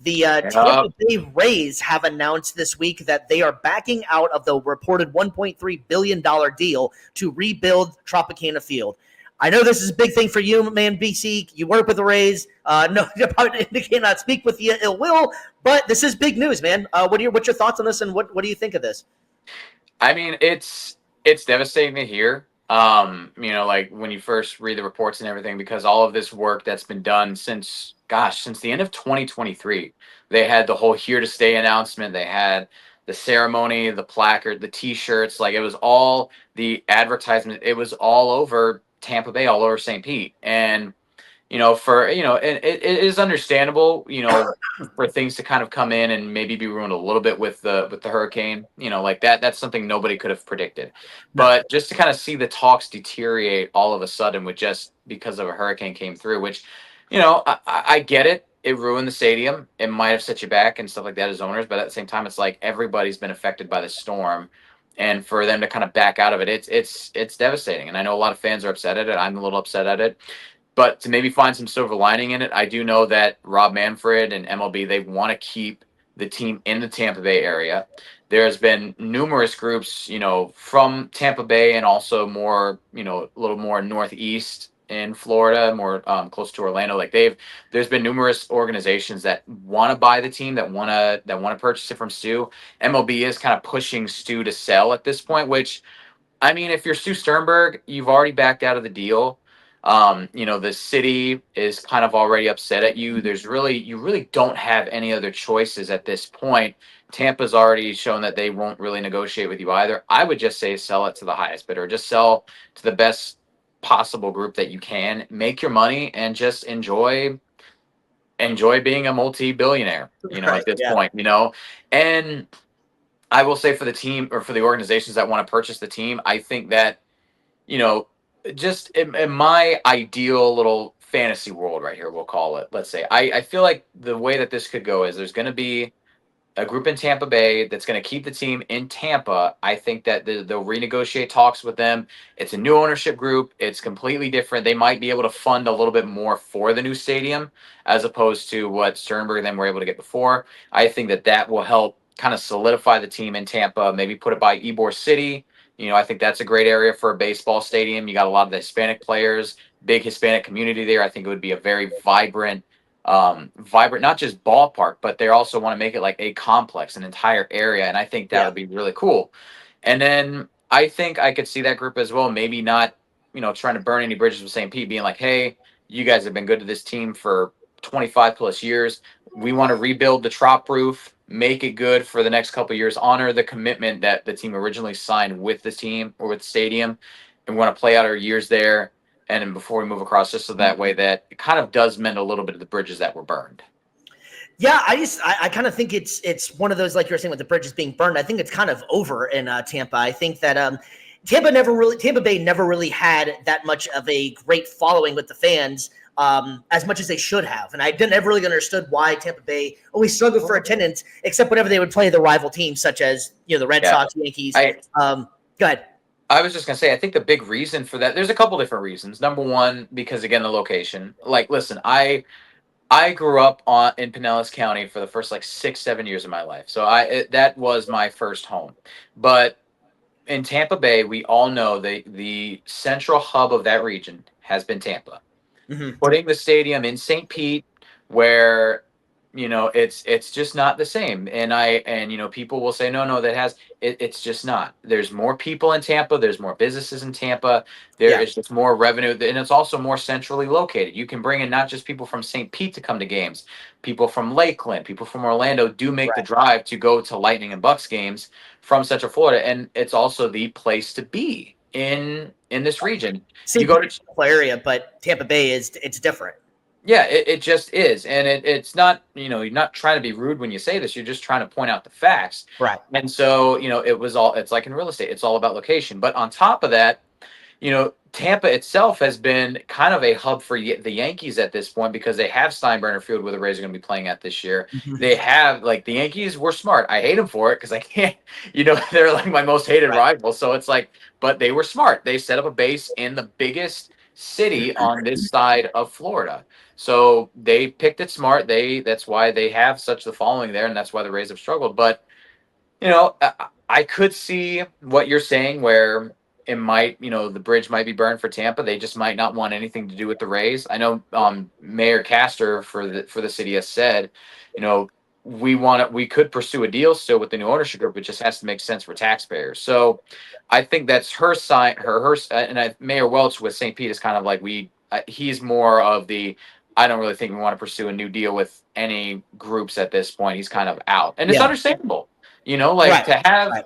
The Tampa Bay Rays have announced this week that they are backing out of the reported $1.3 billion deal to rebuild Tropicana Field. I know this is a big thing for you, man, BC. You work with the Rays. No, I cannot speak with you ill will, but this is big news, man. What's your thoughts on this, and what do you think of this? I mean, it's devastating to hear. Like when you first read the reports and everything, because all of this work that's been done since the end of 2023. They had the whole here to stay announcement. They had the ceremony, the placard, the T-shirts. Like it was all the advertisement. It was all over Tampa Bay, all over St. Pete, and it is understandable, for things to kind of come in and maybe be ruined a little bit with the hurricane, like that's something nobody could have predicted. No. But just to kind of see the talks deteriorate all of a sudden with just because of a hurricane came through, which, I get it. It ruined the stadium. It might have set you back and stuff like that as owners, but at the same time, it's like everybody's been affected by the storm. And for them to kind of back out of it, it's devastating. And I know a lot of fans are upset at it. I'm a little upset at it. But to maybe find some silver lining in it, I do know that Rob Manfred and MLB, they want to keep the team in the Tampa Bay area. There's been numerous groups, from Tampa Bay and also more, a little more northeast in Florida, more close to Orlando. There's been numerous organizations that want to buy the team, that want to purchase it from Stu. MLB is kind of pushing Stu to sell at this point, which, I mean, if you're Stu Sternberg, you've already backed out of the deal. The city is kind of already upset at you. You really don't have any other choices at this point. Tampa's already shown that they won't really negotiate with you either. I would just say sell it to the highest bidder. Just sell to the best possible group that you can. Make your money and just enjoy being a multi-billionaire, Right, at this yeah. point, And I will say for the team or for the organizations that want to purchase the team, I think that, you know, just in my ideal little fantasy world right here, we'll call it, let's say, I feel like the way that this could go is there's going to be a group in Tampa Bay that's going to keep the team in Tampa. I think that they'll renegotiate talks with them. It's a new ownership group. It's completely different. They might be able to fund a little bit more for the new stadium as opposed to what Sternberg and them were able to get before. I think that will help kind of solidify the team in Tampa, maybe put it by Ybor City. I think that's a great area for a baseball stadium. You got a lot of the Hispanic players, big Hispanic community there. I think it would be a very vibrant, not just ballpark, but they also want to make it like a complex, an entire area. And I think that Yeah. would be really cool. And then I think I could see that group as well, maybe not, trying to burn any bridges with St. Pete, being like, hey, you guys have been good to this team for 25 plus years. We want to rebuild the Trop roof, make it good for the next couple of years, honor the commitment that the team originally signed with the team or with the stadium. And we want to play out our years there and then before we move across, just so that way that it kind of does mend a little bit of the bridges that were burned. Yeah, I kind of think it's one of those, like you were saying, with the bridges being burned. I think it's kind of over in Tampa. I think that Tampa Bay never really had that much of a great following with the fans, as much as they should have. And I didn't ever really understood why Tampa Bay always struggled for attendance, except whenever they would play the rival teams, such as the Red Sox, Yankees. Go ahead. I was just gonna say, I think the big reason for that, there's a couple different reasons. Number one, because again, the location. Like, listen, I grew up in Pinellas County for the first like 6-7 years of my life, so that was my first home. But in Tampa Bay, we all know the central hub of that region has been Tampa. Mm-hmm. Putting the stadium in St. Pete, where it's just not the same. And people will say no, it's just not. There's more people in Tampa. There's more businesses in Tampa. There is just more revenue, and it's also more centrally located. You can bring in not just people from St. Pete to come to games, people from Lakeland, people from Orlando do make the drive to go to Lightning and Bucks games from Central Florida, and it's also the place to be in this region. You go to area, but Tampa Bay it's different. Yeah, it just is. And it's not, you're not trying to be rude when you say this. You're just trying to point out the facts. Right. And so, it's like in real estate, it's all about location. But on top of that, Tampa itself has been kind of a hub for the Yankees at this point because they have Steinbrenner Field where the Rays are going to be playing at this year. Mm-hmm. They have, the Yankees were smart. I hate them for it because I can't, they're like my most hated rival. So it's like, but they were smart. They set up a base in the biggest city on this side of Florida. So they picked it smart. That's why they have such the following there, and that's why the Rays have struggled. But I could see what you're saying, where it might, the bridge might be burned for Tampa. They just might not want anything to do with the Rays. I know Mayor Castor for the city has said, you know, we could pursue a deal still with the new ownership group. It just has to make sense for taxpayers. So I think that's her side. Mayor Welch with St. Pete is kind of like he's more of the. I don't really think we want to pursue a new deal with any groups at this point. He's kind of out, and it's Yeah. understandable. Like Right.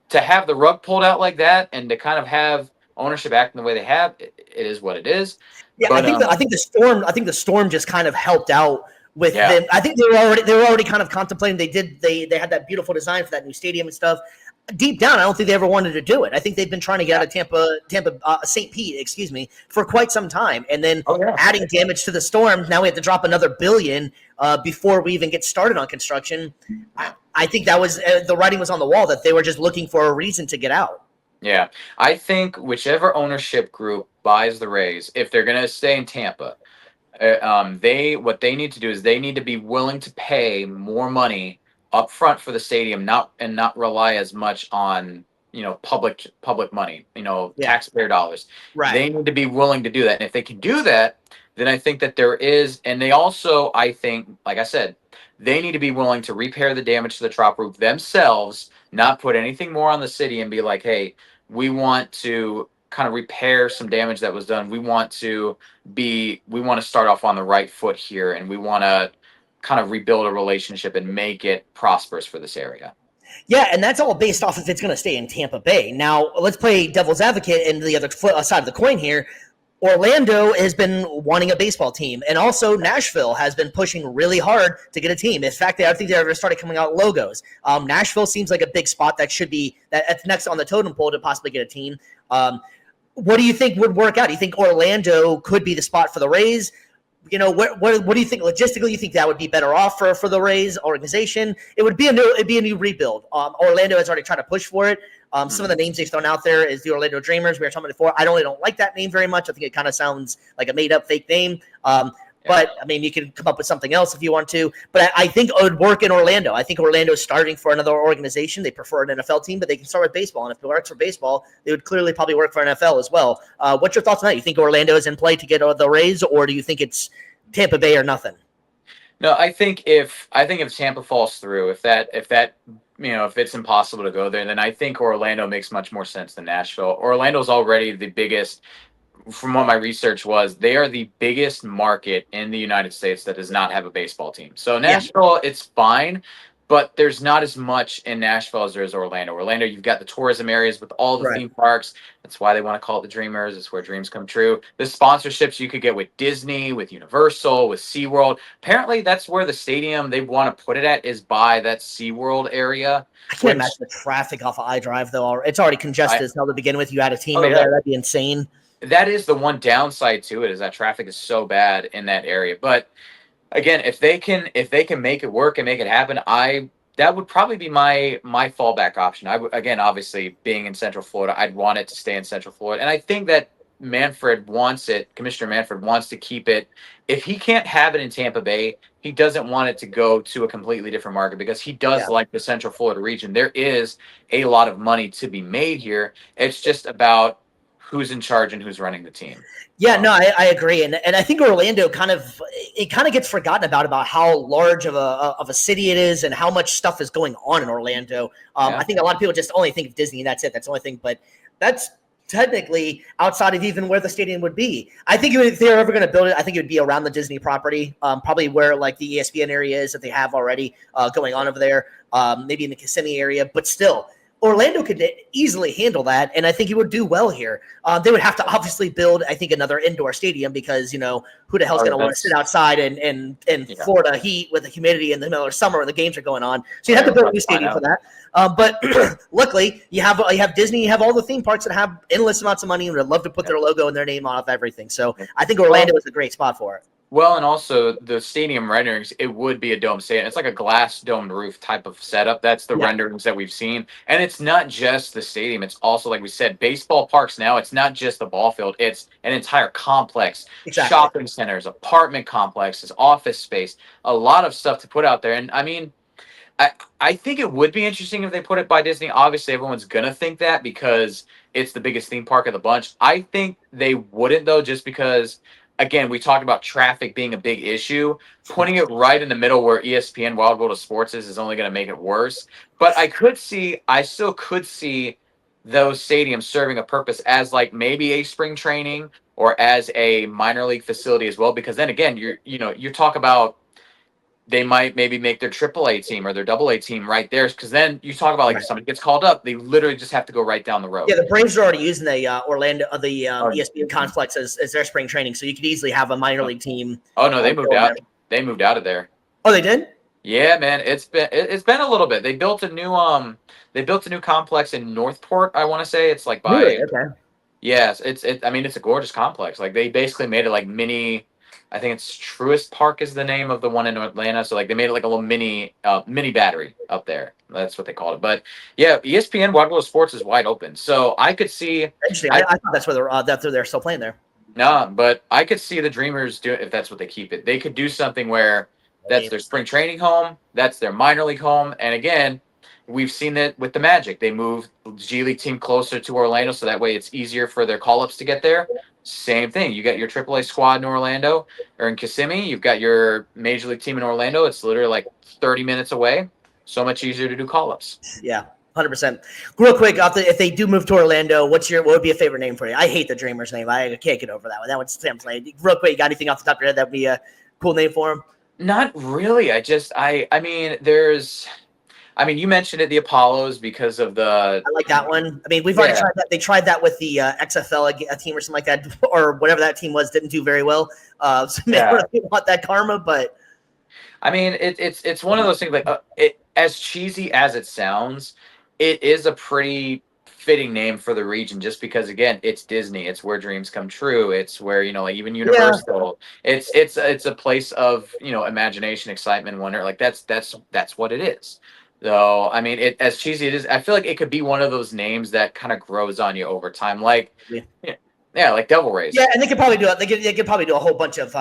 to have the rug pulled out like that, and to kind of have ownership acting the way they have, it is what it is. Yeah, But I think the storm just kind of helped out with yeah, them. I think they were already kind of contemplating. They had that beautiful design for that new stadium and stuff. Deep down, I don't think they ever wanted to do it. I think they've been trying to get out of St. Pete, excuse me, for quite some time. And then oh yeah, adding damage to the storm, now we have to drop another $1 billion before we even get started on construction. I think that was the writing was on the wall that they were just looking for a reason to get out. yeah. I think whichever ownership group buys the Rays, if they're gonna stay in Tampa, what they need to do is they need to be willing to pay more money up front for the stadium, not rely as much on public money, Yeah, taxpayer dollars. right. They need to be willing to do that, and if they can do that, then I think that there is, and they also, I think, like I said, they need to be willing to repair the damage to the trop roof themselves, not put anything more on the city, and be like, hey, we want to kind of repair some damage that was done. We want to start off on the right foot here, and we want to kind of rebuild a relationship and make it prosperous for this area. Yeah, and that's all based off if it's going to stay in Tampa Bay. Now, let's play devil's advocate and the other side of the coin here. Orlando has been wanting a baseball team, and also Nashville has been pushing really hard to get a team. In fact, I think they already started coming out logos. Nashville seems like a big spot that should be that's next on the totem pole to possibly get a team. What do you think would work out? Do you think Orlando could be the spot for the Rays? What do you think logistically? You think that would be better off for the Rays organization? It'd be a new rebuild. Orlando has already tried to push for it. Some of the names they've thrown out there is the Orlando Dreamers. We were talking before. I don't like that name very much. I think it kind of sounds like a made up fake name. But I mean, you can come up with something else if you want to. But I think it would work in Orlando. I think Orlando's starting for another organization. They prefer an NFL team, but they can start with baseball. And if it works for baseball, they would clearly probably work for NFL as well. What's your thoughts on that? You think Orlando is in play to get the Rays, or do you think it's Tampa Bay or nothing? No, I think if Tampa falls through, if it's impossible to go there, then I think Orlando makes much more sense than Nashville. Orlando's already the biggest. From what my research was, they are the biggest market in the United States that does not have a baseball team. So Nashville, it's fine, but there's not as much in Nashville as there is Orlando. Orlando, you've got the tourism areas with all the Right. theme parks. That's why they want to call it the Dreamers. It's where dreams come true. The sponsorships you could get with Disney, with Universal, with SeaWorld. Apparently, that's where the stadium they want to put it at is by that SeaWorld area. I can't imagine the traffic off of iDrive though. It's already congested as hell to begin with. You add a team over there, that'd be insane. That is the one downside to it, is that traffic is so bad in that area. But again, if they can make it work and make it happen, that would probably be my fallback option. I would, again, obviously being in Central Florida, I'd want it to stay in Central Florida, and I think that Commissioner Manfred wants to keep it. If he can't have it in Tampa Bay, he doesn't want it to go to a completely different market, because he does like the Central Florida region. There is a lot of money to be made here. It's just about who's in charge and who's running the team. Yeah, no, I agree, and I think Orlando kind of gets forgotten about how large of a city it is and how much stuff is going on in Orlando. I think a lot of people just only think of Disney and that's it. That's the only thing, but that's technically outside of even where the stadium would be. I think if they're ever going to build it, I think it would be around the Disney property, probably where like the ESPN area is that they have already going on over there, maybe in the Kissimmee area, but still. Orlando could easily handle that, and I think he would do well here. They would have to obviously build, I think, another indoor stadium, because who the hell's going to want to sit outside in Florida heat with the humidity in the middle of summer when the games are going on? So you have to build a new stadium for that. But luckily, you have Disney, you have all the theme parks that have endless amounts of money and would love to put their logo and their name off everything. So I think Orlando is a great spot for it. Well, and also the stadium renderings, it would be a dome stadium. It's like a glass domed roof type of setup. That's the Yeah, renderings that we've seen. And it's not just the stadium. It's also, like we said, baseball parks now. It's not just the ball field. It's an entire complex, exactly. shopping centers, apartment complexes, office space, a lot of stuff to put out there. And I mean, I I think it would be interesting if they put it by Disney. Obviously, everyone's gonna think that because it's the biggest theme park of the bunch. I think they wouldn't though, just because again, we talked about traffic being a big issue. Putting it right in the middle where ESPN Wild World of Sports is only gonna make it worse. But I still could see those stadiums serving a purpose as like maybe a spring training or as a minor league facility as well. Because then again, you talk about they might maybe make their AAA team or their AA team right there. Because then you talk about like if Right. somebody gets called up, they literally just have to go right down the Yeah, road. the Braves are already using the Orlando, the Oh, ESPN complex as their spring training, so you could easily have a minor league team. oh no, they moved Go in there. out. They moved out of there. Oh, they did? Yeah, man, it's been a little bit. They built a new complex in Northport. I want to say it's like Really? by Okay. yes, I mean, it's a gorgeous complex. Like they basically made it like mini. I think it's Truist Park is the name of the one in Atlanta. So like they made it like a little mini battery up there. That's what they called it. But yeah, ESPN Wide World of Sports is wide open. So I could see. Interesting. I I thought that's where they're still playing there. No, but I could see the Dreamers do it if that's what they keep it. They could do something where that's their spring training home, that's their minor league home, and again, we've seen it with the Magic. They moved the G League team closer to Orlando, so that way it's easier for their call ups to get there. Same thing. You got your AAA squad in Orlando or in Kissimmee. You've got your major league team in Orlando. It's literally like 30 minutes away. So much easier to do call ups. Yeah, 100%. Real quick, if they do move to Orlando, what would be a favorite name for you? I hate the Dreamers name. I can't get over that one. That one's Sam played. Real quick, you got anything off the top of your head that would be a cool name for him? Not really. I mean, you mentioned it, the Apollos, because of the I like that one. I mean, we've already yeah. tried that. They tried that with the XFL a team or something like that, or whatever that team was. Didn't do very well. So maybe Yeah. they want that karma, but I mean, it's one of those things like it as cheesy as it sounds, it is a pretty fitting name for the region just because again, it's Disney, it's where dreams come true, it's where like even yeah, Universal, it's a place of imagination, excitement, wonder. Like that's what it is. So I mean, it as cheesy it is, I feel like it could be one of those names that kind of grows on you over time, like yeah. yeah, like Devil Rays. Yeah, and they could probably do it. They could probably do a whole bunch of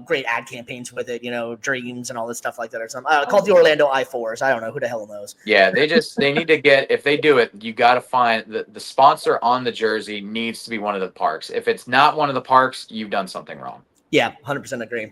great ad campaigns with it. Dreams and all this stuff like that or something. Called the Orlando I4s. I don't know who the hell knows. Yeah, they need to get if they do it, you got to find the sponsor on the jersey needs to be one of the parks. If it's not one of the parks, you've done something wrong. Yeah, 100% agree.